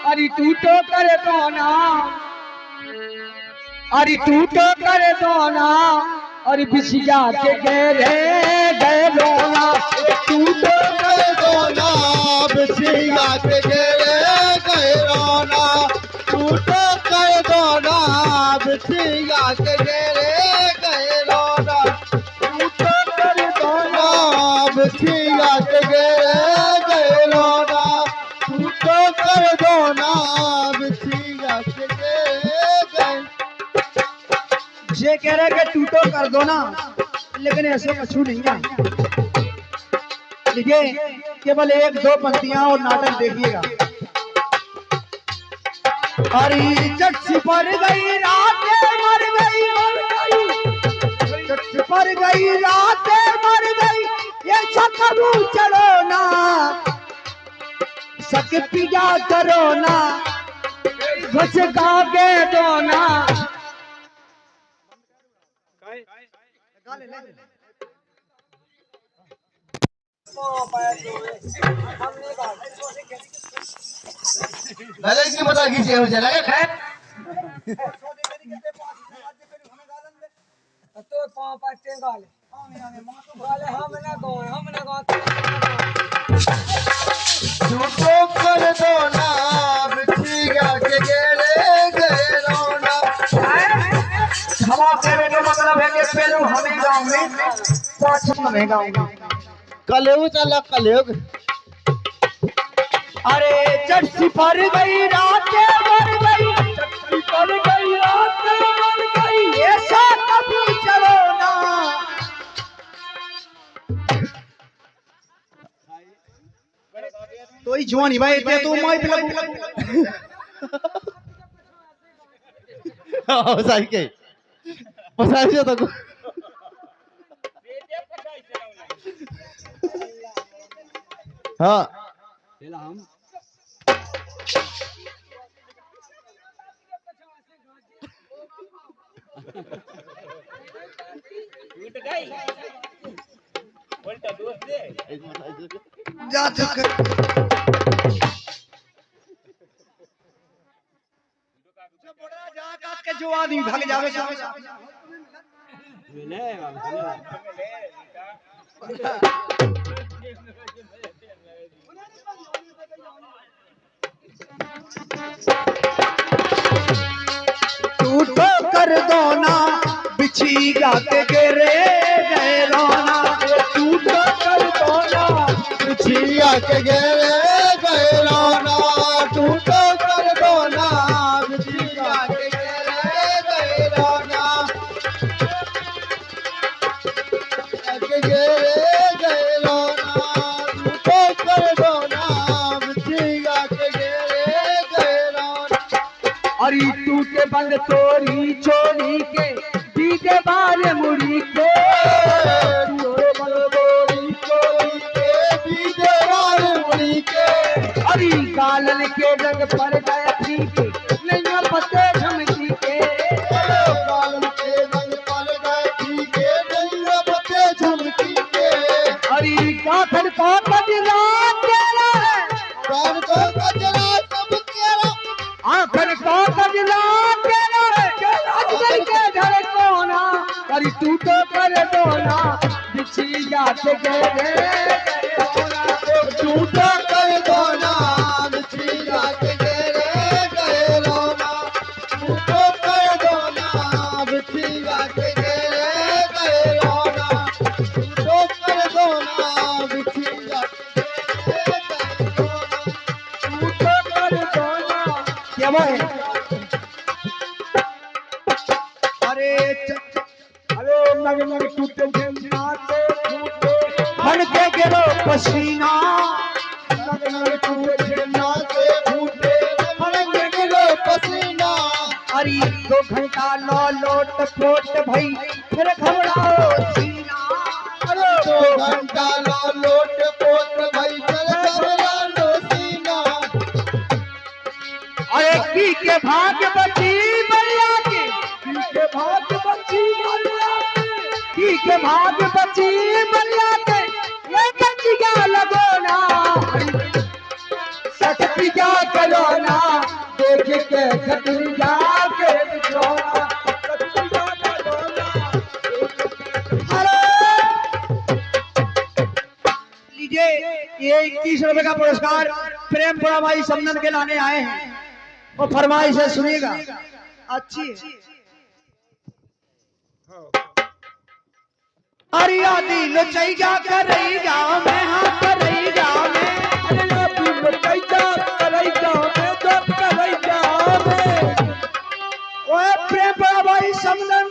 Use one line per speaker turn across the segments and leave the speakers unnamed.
अरे तू तो कर दो ना, अरे तू तो कर दो ना, अरे बिछिया के गहरे गहरो ना,
तू तो कर दो ना बिछिया के गहरे गहरो ना, तू तो कर दो ना बिछिया के गहरे गहरो ना, तू तो कर दो ना बिछिया के गहरे गहरो ना, तू तो कर दो ना बिछिया के गहरे गहरो।
ये कह रहे कि तू तो कर दो ना, लेकिन ऐसे कछु नहीं है। देखिए केवल एक दो पंक्तियां और नाटक देखिएगा। अरे चट पर गई रातें मर गई, चट पर गई रातें मर गई, ये सकबू चलो ना, सक पिया करो ना, घस गागे दो ना।
भले की बता कीजिए मुझे लगे खैर
तो पांव पाते गाले गाले हम ना गो
झूठो कर दो ना बिछिया के गहरे गहरो ना।
हवा कहने का मतलब है कि पहले हमें गांव में पाछू में गांव में
कलयुग चला कलयुग।
अरे चट्टी पर गई रातें मर गई, चट्टी पर गई रातें मर गई, ऐसा कभी चलो ना। तो ही जवानी भाई इतने तो माई पे लगू
हां सही के पसाई जो तक हां
हम टूट गई बोलता दोस्त दे जा तक के जो आदमी भाग जावे ले तू तो कर दो ना बिछिया के गिरे गहरो ना, तू तो कर दो ना
बिछिया के गहरे गहरो ना, तू तो कर दो ना बिछिया के गहरे गहरो ना, के गहरे गहरो ना, तू तो कर दो ना बिछिया के गहरे गहरो ना।
अरे टूटे बंद तोरी चोरी के दीदे बारे मुड़ी के, टूटे बंद तोरी चोरी के
दीदे बारे मुड़ी के,
अरे गालन के रंग पर गए फीके, नहीं पते झमकी के,
गालन के रंग पर गए फीके, नहीं पते झमकी के।
अरे काखन को कजरा तेरा है,
कान को कजरा सब तेरा,
आखन को कजरा तेरा है, अजगर के धर कोना, अरे तू तो कर दो ना बिछिया के गहरे गहरो ना,
तू तो कर दो ना बिछिया के गहरे गहरो ना, तू तो कर दो ना बिछिया के गहरे गहरो ना, तू तो कर दो ना बिछिया के गहरे गहरो ना,
तू तो कर दो ना। क्या भाई अरे अरे लग लग टूटे झेलना तो टूटे बन के गिरो पसीना, लग लग टूटे झेलना
से फूटे फड़के गिरो पसीना।
अरे 2 घंटा लो लोट पोट भई फिर घबराओ सीना, अरे
2 घंटा लो लोट पोट भई चल घबराओ सीना।
अरे की के भाग बची बलिया के, की के भाग बची बलिया के, की के भाग बची बलिया के, ये कंजिया लगो ना, सच पिया करो ना, का पुरस्कार प्रेमपुरा भाई समनन के लाने आए हैं और फरमाइश है, सुनिएगा। अच्छी है। अरे आदि लचई जा कर रही जा मैं, हाँ कर रही जा मैं, अरे आदि लचई जा कर रही जा मैं, तो कर रही जा मैं। ओए प्रेमपुरा भाई समनन,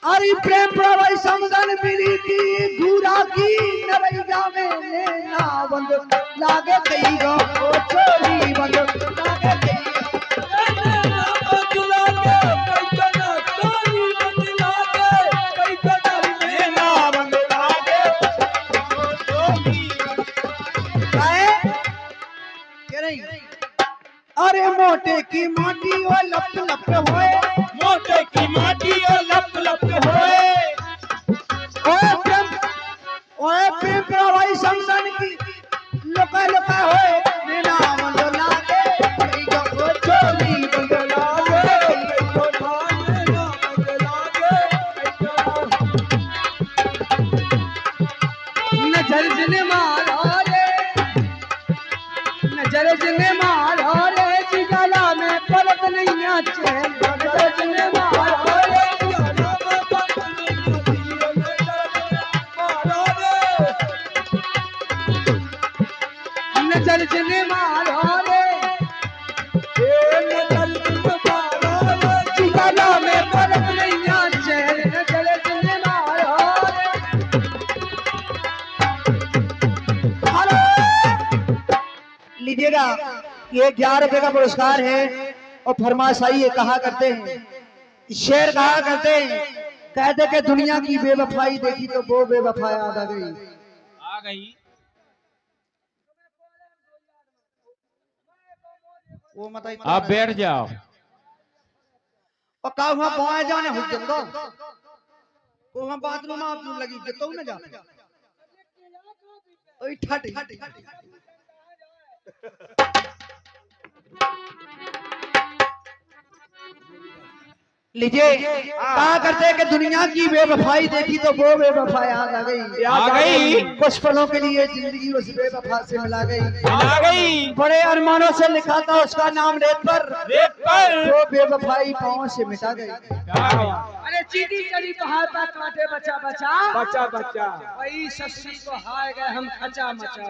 अरे प्रेमपुरा भाई समनन मिली की घूरा की नरैया में लेना बंद लागे कई गो चोरी बंद लागे कई अरे मोटे की माटी और लप लप होए, मोटे की माटी और लप लप होए। ओए प्रेमपुरा भाई समनन की लपा लपा होए नीना बंद लागे कई गो चोरी बंद लागे कई गो नीना बंद लागे नजर जिने मारा रे, नजर जिने मारा रे जिगला में पलक नहीं नाचे, नजर जिने मारा रे जिगला में पलक नहीं नाचे, नजर जिने मारा रे, नजर जिने मारा रे जिगला में पलक नहीं नाचे, नजर जिने मारा रे। लीजिएगा, ये 11 रुपए का पुरस्कार है और फरमाइश आई है। कहा करते हैं, शेर कहा करते हैं, कहते कि दुनिया की बेवफाई देखी तो वो बेवफा याद आ गई। वो मत
आप बैठ जाओ।
और का वहां बाएं जाने हो जंदो को वहां बाथरूम आप लगी के तो न जा ओई ठट लीजिए। कहा करते हैं कि दुनिया की बेवफाई देखी तो वो बेवफा याद आ गई। कुछ पलों के लिए जिंदगी उस बेवफा से मिला गई। बड़े अरमानों से लिखा था उसका नाम रेत पर वो बेवफाई पांव से मिटा गई। अरे चीटी चली पहाड़ पर कांटे बचा बचा वही सस्ती को हार गए हम खचा मचा।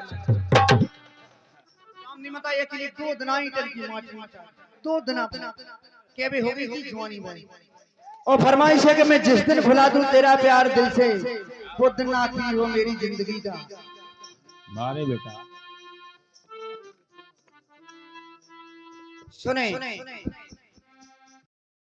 सामने मता एक लिए दो दिना ही चल की माटी दो दिना के भी होगी की जवानी बनी। और फरमाइश है कि मैं जिस दिन भुला दूं तेरा प्यार दिल से, वो दिन आखिरी हो मेरी जिंदगी का।
मारे बेटा
सुने